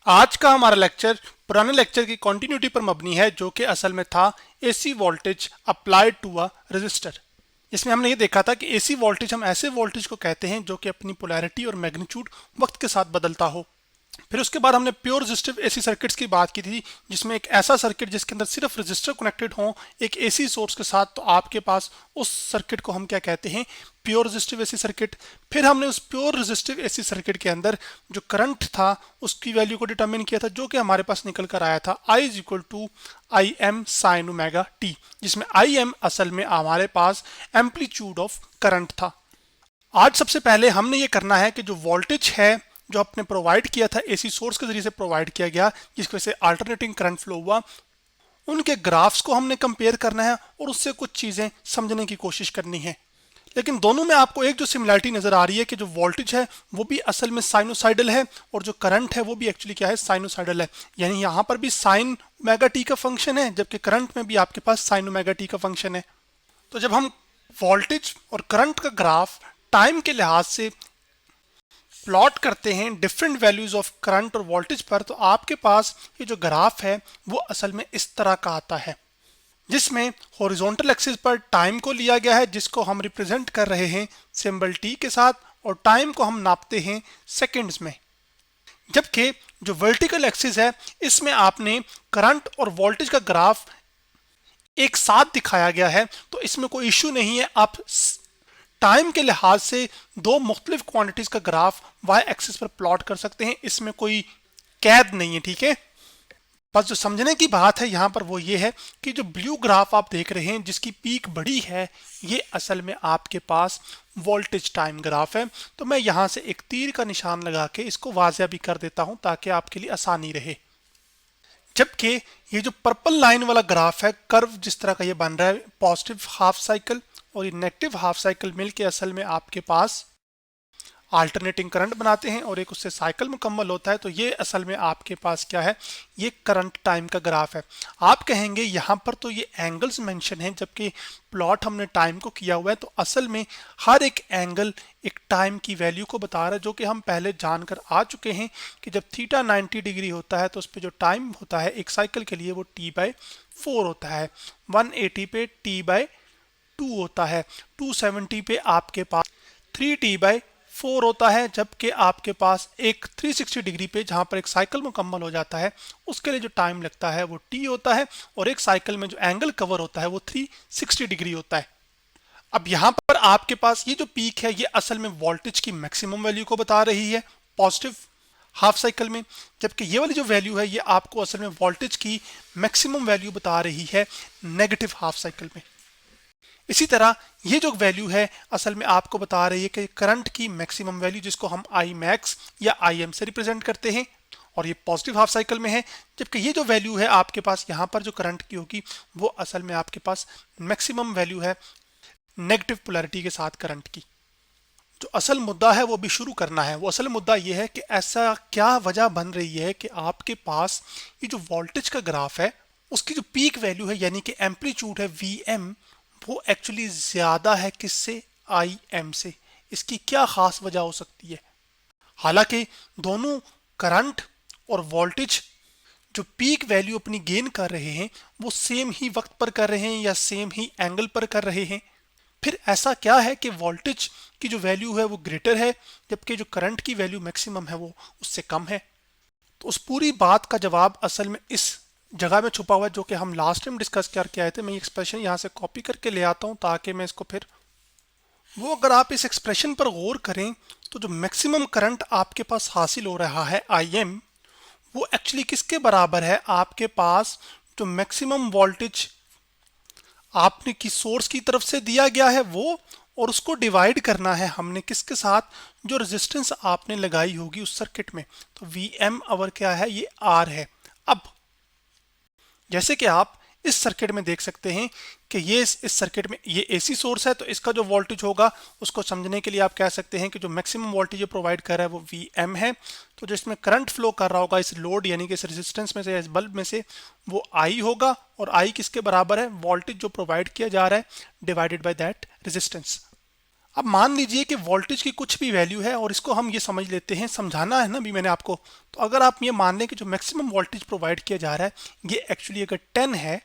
आज का हमारा लेक्चर पुराने लेक्चर की कंटिन्यूटी पर मबनी है, जो कि असल में था AC voltage applied to a resistor. इसमें हमने ये देखा था कि एसी वोल्टेज हम ऐसे वोल्टेज को कहते हैं जो कि अपनी पोलैरिटी और मैग्नीट्यूड वक्त के साथ बदलता हो। फिर उसके बाद हमने प्योर रेजिस्टिव एसी सर्किट्स की बात की थी, जिसमें एक ऐसा सर्किट जिसके अंदर सिर्फ रेजिस्टर कनेक्टेड हो एक एसी सोर्स के साथ, तो आपके पास उस सर्किट को हम क्या कहते हैं, प्योर रेजिस्टिव एसी सर्किट। फिर हमने उस प्योर रेजिस्टिव एसी सर्किट के अंदर जो करंट था उसकी वैल्यू को डिटरमिन किया था, जो कि हमारे पास निकल कर आया था I is equal to I M sine omega t, जिसमें आई एम असल में हमारे पास एम्पलीट्यूड ऑफ करंट था। आज सबसे पहले हमने ये करना है कि जो वोल्टेज है जो आपने प्रोवाइड किया था एसी सोर्स के जरिए से प्रोवाइड किया गया, जिसकी वजह से अल्टरनेटिंग करंट फ्लो हुआ, उनके ग्राफ्स को हमने कंपेयर करना है और उससे कुछ चीजें समझने की कोशिश करनी है। लेकिन दोनों में आपको एक जो सिमिलरिटी नजर आ रही है कि जो वोल्टेज है वो भी असल में साइनोसाइडल है और जो करंट है वो भी एक्चुअली क्या है, साइनोसाइडल है। यानी यहाँ पर भी साइन ओमेगा टी का फंक्शन है, जबकि करंट में भी आपके पास साइन ओमेगा टी का फंक्शन है। तो जब हम वोल्टेज और करंट का ग्राफ टाइम के लिहाज से प्लॉट करते हैं डिफरेंट वैल्यूज ऑफ करंट और वोल्टेज पर, तो आपके पास ये जो ग्राफ है वो असल में इस तरह का आता है, जिसमें हॉरिजॉन्टल एक्सिस पर टाइम को लिया गया है, जिसको हम रिप्रेजेंट कर रहे हैं सिंबल टी के साथ, और टाइम को हम नापते हैं सेकंड्स में। जबकि जो वर्टिकल एक्सिस है इसमें आपने करंट और वोल्टेज का ग्राफ एक साथ दिखाया गया है, तो इसमें कोई इश्यू नहीं है। आप टाइम के लिहाज से दो मुख्तलिफ क्वांटिटीज का ग्राफ वाई एक्सिस पर प्लॉट कर सकते हैं, इसमें कोई कैद नहीं है, ठीक है। बस जो समझने की बात है यहाँ पर वो ये है कि जो ब्लू ग्राफ आप देख रहे हैं जिसकी पीक बड़ी है, ये असल में आपके पास वोल्टेज टाइम ग्राफ है। तो मैं यहाँ से एक तीर का निशान लगा के इसको वाज़िया भी कर देता हूँ ताकि आपके लिए आसानी रहे। जबकि ये जो पर्पल लाइन वाला ग्राफ है, कर्व जिस तरह का ये बन रहा है, पॉजिटिव हाफ साइकिल और ये नेगेटिव हाफ साइकिल मिलके असल में आपके पास अल्टरनेटिंग करंट बनाते हैं और एक उससे साइकिल मुकम्मल होता है। तो ये असल में आपके पास क्या है, ये करंट टाइम का ग्राफ है। आप कहेंगे यहाँ पर तो ये एंगल्स मेंशन हैं, जबकि प्लॉट हमने टाइम को किया हुआ है, तो असल में हर एक एंगल एक टाइम की वैल्यू को बता रहा है, जो कि हम पहले जानकर आ चुके हैं कि जब थीटा 90 डिग्री होता है तो उस पर जो टाइम होता है एक साइकिल के लिए वो t/4 होता है, 180 पे t/2 होता है, 270 पे आपके पास 3t/4 होता है, जबकि आपके पास एक 360 डिग्री पे जहां पर एक साइकिल मुकम्मल हो जाता है उसके लिए जो टाइम लगता है वो t होता है, और एक साइकिल में जो एंगल कवर होता है वो 360 डिग्री होता है। अब यहाँ पर आपके पास ये जो पीक है ये असल में वोल्टेज की मैक्सिमम वैल्यू को बता रही है पॉजिटिव हाफ साइकिल में, जबकि ये वाली जो वैल्यू है ये आपको असल में वोल्टेज की मैक्सिमम वैल्यू बता रही है नेगेटिव हाफ साइकिल में। इसी तरह ये जो वैल्यू है असल में आपको बता रही है कि करंट की मैक्सिमम वैल्यू, जिसको हम आई मैक्स या आई एम से रिप्रेजेंट करते हैं, और ये पॉजिटिव हाफ साइकिल में है। जबकि ये जो वैल्यू है आपके पास यहाँ पर जो करंट की होगी वो असल में आपके पास मैक्सिमम वैल्यू है नेगेटिव पोलैरिटी के साथ करंट की। जो असल मुद्दा है वो भी शुरू करना है। वो असल मुद्दा ये है कि ऐसा क्या वजह बन रही है कि आपके पास ये जो वोल्टेज का ग्राफ है उसकी जो पीक वैल्यू है यानी कि एम्पलीट्यूड है वी एम, वो एक्चुअली ज्यादा है किससे, आई एम से। इसकी क्या खास वजह हो सकती है? हालांकि दोनों करंट और वोल्टेज जो पीक वैल्यू अपनी गेन कर रहे हैं वो सेम ही वक्त पर कर रहे हैं या सेम ही एंगल पर कर रहे हैं, फिर ऐसा क्या है कि वोल्टेज की जो वैल्यू है वो ग्रेटर है जबकि जो करंट की वैल्यू मैक्सिमम है वो उससे कम है? तो उस पूरी बात का जवाब असल में इस जगह में छुपा हुआ है, जो कि हम लास्ट टाइम डिस्कस करके आए थे। मैं ये एक्सप्रेशन यहाँ से कॉपी करके ले आता हूँ ताकि मैं इसको फिर वो, अगर आप इस एक्सप्रेशन पर गौर करें तो जो मैक्सिमम करंट आपके पास हासिल हो रहा है आई एम, वो एक्चुअली किसके बराबर है, आपके पास जो मैक्सिमम वोल्टेज आपने की सोर्स की तरफ से दिया गया है वो, और उसको डिवाइड करना है हमने किसके साथ, जो रेजिस्टेंस आपने लगाई होगी उस सर्किट में। तो वी एम अवर क्या है, ये आर है। अब जैसे कि आप इस सर्किट में देख सकते हैं कि ये इस सर्किट में ये एसी सोर्स है, तो इसका जो वोल्टेज होगा उसको समझने के लिए आप कह सकते हैं कि जो मैक्सिमम वोल्टेज प्रोवाइड कर रहा है वो वी एम है। तो जो इसमें करंट फ्लो कर रहा होगा इस लोड यानी कि इस रेजिस्टेंस में से, इस बल्ब में से, वो आई होगा, और आई किसके बराबर है, वोल्टेज जो प्रोवाइड किया जा रहा है डिवाइडेड बाय दैट रेजिस्टेंस। अब मान लीजिए कि वोल्टेज की कुछ भी वैल्यू है और इसको हम ये समझ लेते हैं, समझाना है ना भी मैंने आपको। तो अगर आप ये मान लें कि जो मैक्सिमम वोल्टेज प्रोवाइड किया जा रहा है ये एक्चुअली अगर 10 है,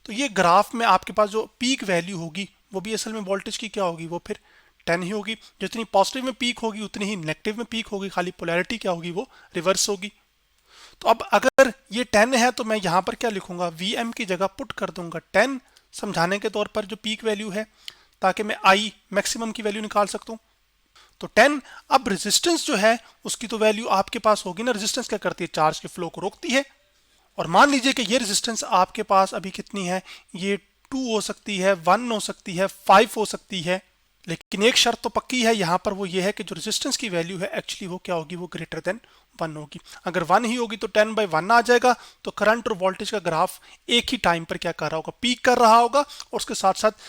तो ये ग्राफ में आपके पास जो पीक वैल्यू होगी वो भी असल में वोल्टेज की क्या होगी, वो फिर 10 ही होगी। जितनी पॉजिटिव में पीक होगी उतनी ही नेगेटिव में पीक होगी, खाली पोलैरिटी क्या होगी, वो रिवर्स होगी। तो अब अगर ये 10 है तो मैं यहाँ पर क्या लिखूंगा, Vm की जगह पुट कर दूंगा 10 समझाने के तौर पर जो पीक वैल्यू है, ताकि मैं I मैक्सिमम की वैल्यू निकाल सकता हूँ। तो 10। अब रेजिस्टेंस जो है उसकी तो वैल्यू आपके पास होगी ना, रेजिस्टेंस क्या करती है, चार्ज के फ्लो को रोकती है। और मान लीजिए कि ये रेजिस्टेंस आपके पास अभी कितनी है, ये 2 हो सकती है, 1 हो सकती है, 5 हो सकती है। लेकिन एक शर्त तो पक्की है यहाँ पर, वो ये है कि जो रेजिस्टेंस की वैल्यू है एक्चुअली वो क्या होगी, वो ग्रेटर देन 1 होगी। अगर 1 ही होगी तो 10/1 आ जाएगा, तो करंट और वोल्टेज का ग्राफ एक ही टाइम पर क्या कर रहा होगा, पीक कर रहा होगा, और उसके साथ साथ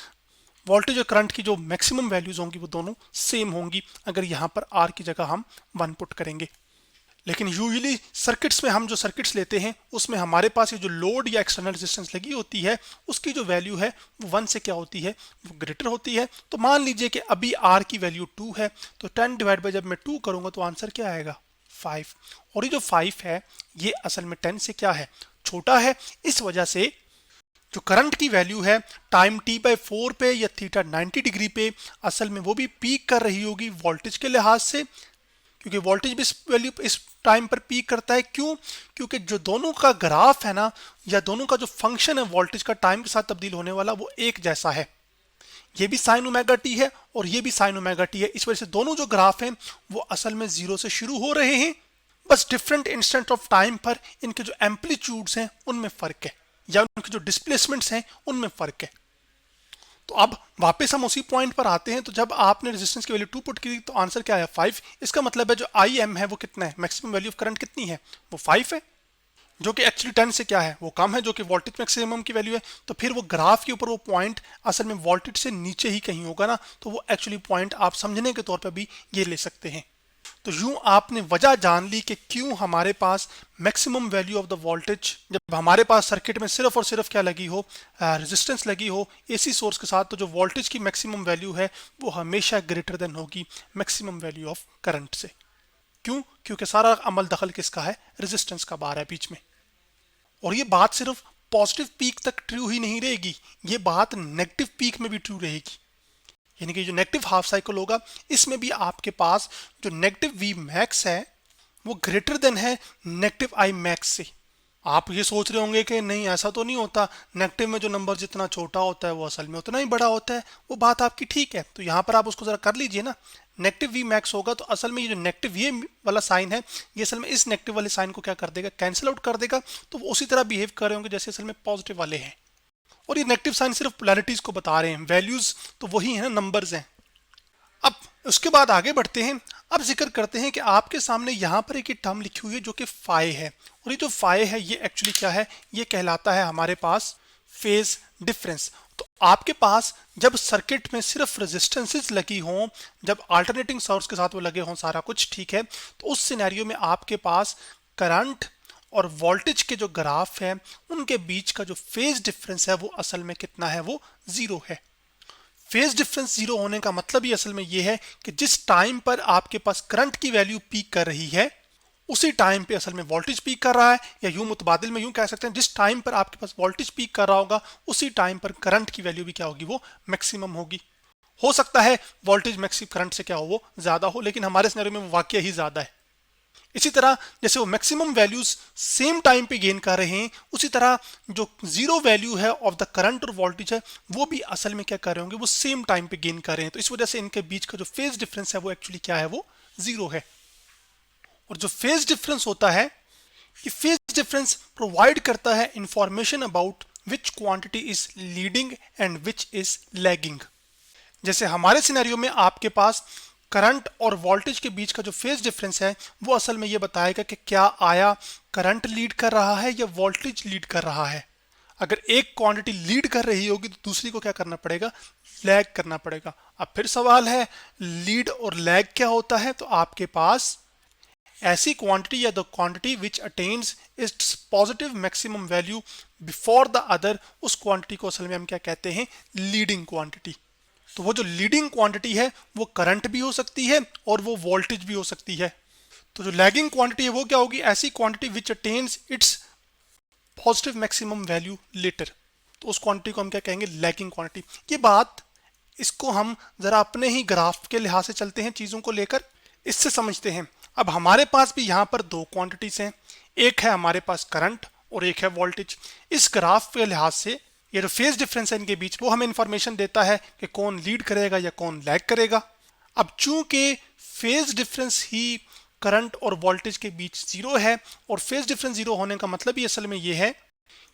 वोल्टेज और करंट की जो मैक्सिमम वैल्यूज होंगी वो दोनों सेम होंगी, अगर यहाँ पर आर की जगह हम 1 पुट करेंगे। लेकिन यूजुअली सर्किट्स में हम जो सर्किट्स लेते हैं उसमें हमारे पास ये जो लोड या एक्सटर्नल रेजिस्टेंस लगी होती है उसकी जो वैल्यू है वो 1 से क्या होती है, वो ग्रेटर होती है। तो मान लीजिए कि अभी R की वैल्यू 2 है, तो 10 डिवाइड बाय जब मैं 2 करूंगा तो आंसर क्या आएगा, 5। और ये जो 5 है ये असल में 10 से क्या है, छोटा है। इस वजह से जो करंट की वैल्यू है टाइम T/4 पे या थीटा 90 डिग्री पे असल में वो भी पीक कर रही होगी वोल्टेज के लिहाज से, क्योंकि वोल्टेज भी इस वैल्यू इस टाइम पर पीक करता है। क्यों, क्योंकि जो दोनों का ग्राफ है ना, या दोनों का जो फंक्शन है वोल्टेज का टाइम के साथ तब्दील होने वाला, वो एक जैसा है। ये भी साइन ओमेगा टी है और ये भी साइन ओमेगा टी है। इस वजह से दोनों जो ग्राफ हैं वो असल में 0 से शुरू हो रहे हैं, बस डिफरेंट इंस्टेंट ऑफ टाइम पर इनके जो एम्पलीट्यूड्स हैं उनमें फर्क है, या उनके जो डिस्प्लेसमेंट्स हैं उनमें फर्क है। तो अब वापस हम उसी पॉइंट पर आते हैं। तो जब आपने रेजिस्टेंस की वैल्यू 2 पुट की तो आंसर क्या है, 5। इसका मतलब है जो आई एम है वो कितना है, मैक्सिमम वैल्यू ऑफ करंट कितनी है, वो 5 है, जो कि एक्चुअली 10 से क्या है, वो कम है, जो कि वोल्टेज मैक्सिमम की वैल्यू है। तो फिर वो ग्राफ के ऊपर वो पॉइंट असल में वोल्टेज से नीचे ही कहीं होगा ना, तो वो एक्चुअली पॉइंट आप समझने के तौर पर भी ये ले सकते हैं। तो यूं आपने वजह जान ली कि क्यों हमारे पास maximum value of the voltage, जब हमारे पास सर्किट में सिर्फ और सिर्फ क्या लगी हो, रेजिस्टेंस लगी हो एसी सोर्स के साथ, तो जो वोल्टेज की मैक्सिमम वैल्यू है वो हमेशा ग्रेटर देन होगी मैक्सिमम वैल्यू ऑफ करंट से। क्यों, क्योंकि सारा अमल दखल किसका है, रेजिस्टेंस का बार है बीच में। और ये बात सिर्फ पॉजिटिव पीक तक ट्रू ही नहीं रहेगी, ये बात नेगेटिव पीक में भी ट्रू रहेगी। यानी कि जो नेगेटिव हाफ साइकिल होगा इसमें भी आपके पास जो नेगेटिव वी मैक्स है वो ग्रेटर देन है नेगेटिव आई मैक्स से। आप ये सोच रहे होंगे कि नहीं ऐसा तो नहीं होता, नेगेटिव में जो नंबर जितना छोटा होता है वो असल में उतना ही बड़ा होता है। वो बात आपकी ठीक है, तो यहाँ पर आप उसको जरा कर लीजिए ना। नेगेटिव वी मैक्स होगा तो असल में ये जो नेगेटिव ये वाला साइन है ये असल में इस नेगेटिव वाले साइन को क्या कर देगा, कैंसिल आउट कर देगा। तो वो उसी तरह बिहेव कर रहे होंगे जैसे असल में पॉजिटिव वाले हैं। और ये नेगेटिव साइन सिर्फ पोलैरिटीज को बता रहे हैं, वैल्यूज तो वही है ना, नंबर्स हैं। अब उसके बाद आगे बढ़ते हैं। अब जिक्र करते हैं कि आपके सामने यहाँ पर एक टर्म लिखी हुई है जो कि फाई है, और ये जो फाई है ये एक्चुअली क्या है, ये कहलाता है हमारे पास फेज डिफरेंस। तो आपके पास जब सर्किट में सिर्फ रेजिस्टेंसेस लगी हों, जब अल्टरनेटिंग सोर्स के साथ वो लगे हों, सारा कुछ ठीक है, तो उस सिनेरियो में आपके पास करंट और वोल्टेज के जो ग्राफ है उनके बीच का जो फेज डिफरेंस है वो असल में कितना है, वो 0 है। फेज डिफरेंस 0 होने का मतलब ही असल में ये है कि जिस टाइम पर आपके पास करंट की वैल्यू पीक कर रही है उसी टाइम पे असल में वोल्टेज पीक कर रहा है, या यूं मुतबादिल में यूं कह सकते हैं जिस टाइम पर आपके पास वोल्टेज पीक कर रहा होगा उसी टाइम पर करंट की वैल्यू भी क्या होगी, वो मैक्सिमम होगी। हो सकता है वोल्टेज मैक्सिमम करंट से क्या हो, वो ज्यादा हो, लेकिन हमारे सिनेरियो में वो वाकई ही ज्यादा है। इसी तरह जैसे वो मैक्सिमम वैल्यूज सेम टाइम पे गेन कर रहे हैं, उसी तरह जो 0 वैल्यू है ऑफ द करंट और वोल्टेज है वो भी असल में क्या कर रहे होंगे, वो सेम टाइम पे गेन कर रहे हैं। तो इस वजह से इनके बीच का जो फेज डिफरेंस है वो एक्चुअली क्या है, वो 0 है। और जो फेज डिफरेंस होता है, ये फेज डिफरेंस प्रोवाइड करता है information about which quantity is leading and which is lagging. जैसे हमारे सिनेरियो में आपके पास करंट और वोल्टेज के बीच का जो फेज डिफरेंस है वो असल में ये बताएगा कि क्या आया करंट लीड कर रहा है या वोल्टेज लीड कर रहा है। अगर एक क्वांटिटी लीड कर रही होगी तो दूसरी को क्या करना पड़ेगा, लैग करना पड़ेगा। अब फिर सवाल है लीड और लैग क्या होता है, तो आपके पास ऐसी क्वांटिटी या the quantity which attains its positive maximum value before the other, उस क्वांटिटी को असल में हम क्या कहते हैं, लीडिंग क्वांटिटी। तो वो जो लीडिंग क्वांटिटी है वो करंट भी हो सकती है और वो वोल्टेज भी हो सकती है। तो जो लैगिंग क्वांटिटी है वो क्या होगी, ऐसी quantity which attains its positive maximum value later. तो उस क्वांटिटी को हम क्या कहेंगे, लैगिंग क्वांटिटी। ये बात, इसको हम जरा अपने ही ग्राफ के लिहाज से चलते हैं, चीजों को लेकर इससे समझते हैं। अब हमारे पास भी यहाँ पर दो क्वांटिटीज हैं, एक है हमारे पास करंट और एक है वोल्टेज। इस ग्राफ के लिहाज से ये जो फेज डिफरेंस है इनके बीच, वो हमें इंफॉर्मेशन देता है कि कौन लीड करेगा या कौन लैग करेगा। अब चूंकि फेज डिफरेंस ही करंट और वोल्टेज के बीच जीरो है, और फेज डिफरेंस जीरो होने का मतलब ही असल में ये है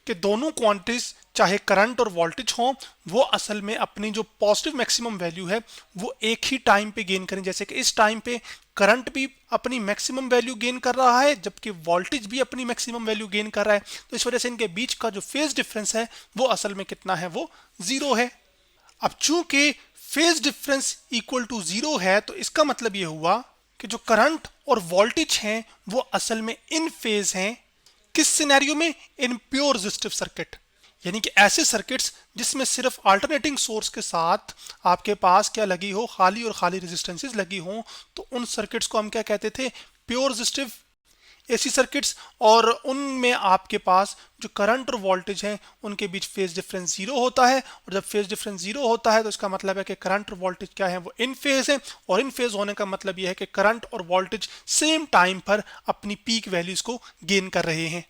कि दोनों क्वांटिटीज चाहे करंट और वोल्टेज हो, वो असल में अपनी जो पॉजिटिव मैक्सिमम वैल्यू है वो एक ही टाइम पे गेन करें। जैसे कि इस टाइम पे करंट भी अपनी मैक्सिमम वैल्यू गेन कर रहा है, जबकि वोल्टेज भी अपनी मैक्सिमम वैल्यू गेन कर रहा है। तो इस वजह से इनके बीच का जो फेज डिफरेंस है वो असल में कितना है, वो जीरो है। अब चूंकि phase difference equal to zero है, तो इसका मतलब ये हुआ कि जो करंट और वोल्टेज हैं वो असल में इन फेज हैं। किस सिनेरियो में, इन प्योर रेजिस्टिव सर्किट, यानी कि ऐसे सर्किट्स जिसमें सिर्फ अल्टरनेटिंग सोर्स के साथ आपके पास क्या लगी हो, खाली और खाली रेजिस्टेंसेस लगी हो, तो उन सर्किट्स को हम क्या कहते थे, प्योर रेजिस्टिव एसी सर्किट्स। और उनमें आपके पास जो करंट और वोल्टेज हैं उनके बीच फेज डिफरेंस जीरो होता है, और जब फेज डिफरेंस जीरो होता है तो इसका मतलब है कि करंट और वोल्टेज क्या है, वो इन फेज है। और इन फेज होने का मतलब यह है कि करंट और वोल्टेज सेम टाइम पर अपनी पीक वैल्यूज को गेन कर रहे हैं।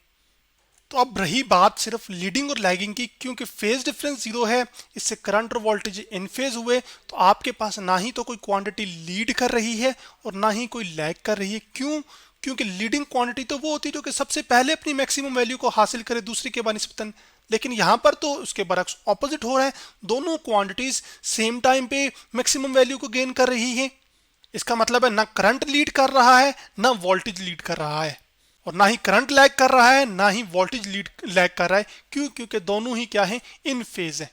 तो अब रही बात सिर्फ लीडिंग और लैगिंग की, क्योंकि फेज डिफरेंस जीरो है, इससे करंट और वोल्टेज इन फेज हुए, तो आपके पास ना ही तो कोई क्वांटिटी लीड कर रही है और ना ही कोई लैग कर रही है। क्यों? क्योंकि लीडिंग क्वांटिटी तो वो होती है जो कि सबसे पहले अपनी मैक्सिमम वैल्यू को हासिल करे दूसरी के बनिस्बतन, लेकिन यहाँ पर तो उसके बरक्स ऑपोजिट हो रहा है। दोनों क्वांटिटीज सेम टाइम पे मैक्सिमम वैल्यू को गेन कर रही है। इसका मतलब है ना करंट लीड कर रहा है ना वोल्टेज लीड कर रहा है, और ना ही करंट लैग कर रहा है ना ही वोल्टेज लैग कर रहा है। क्यों? क्योंकि दोनों ही क्या है, इन फेज है।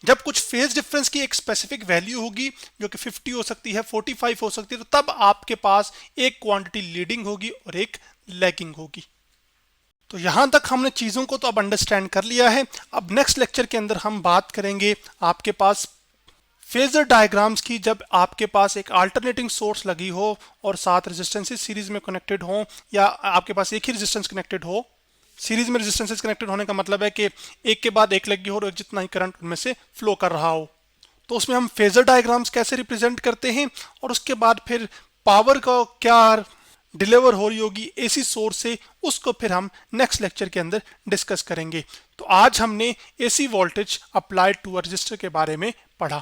जब कुछ फेज डिफरेंस की एक स्पेसिफिक वैल्यू होगी जो कि 50 हो सकती है, 45 हो सकती है, तो तब आपके पास एक क्वांटिटी लीडिंग होगी और एक लैगिंग होगी। तो यहां तक हमने चीजों को तो अब अंडरस्टैंड कर लिया है। अब नेक्स्ट लेक्चर के अंदर हम बात करेंगे आपके पास फेजर डायग्राम्स की, जब आपके पास एक अल्टरनेटिंग सोर्स लगी हो और साथ रेजिस्टेंसेस सीरीज में कनेक्टेड हो, या आपके पास एक ही रेजिस्टेंस कनेक्टेड हो। सीरीज में रेजिस्टेंसेस कनेक्टेड होने का मतलब है कि एक के बाद एक लगी हो और जितना ही करंट उनमें से फ्लो कर रहा हो। तो उसमें हम फेजर डायग्राम्स कैसे रिप्रेजेंट करते हैं, और उसके बाद फिर पावर का क्या डिलीवर हो रही होगी एसी सोर्स से, उसको फिर हम नेक्स्ट लेक्चर के अंदर डिस्कस करेंगे। तो आज हमने AC voltage applied to a resistor के बारे में पढ़ा।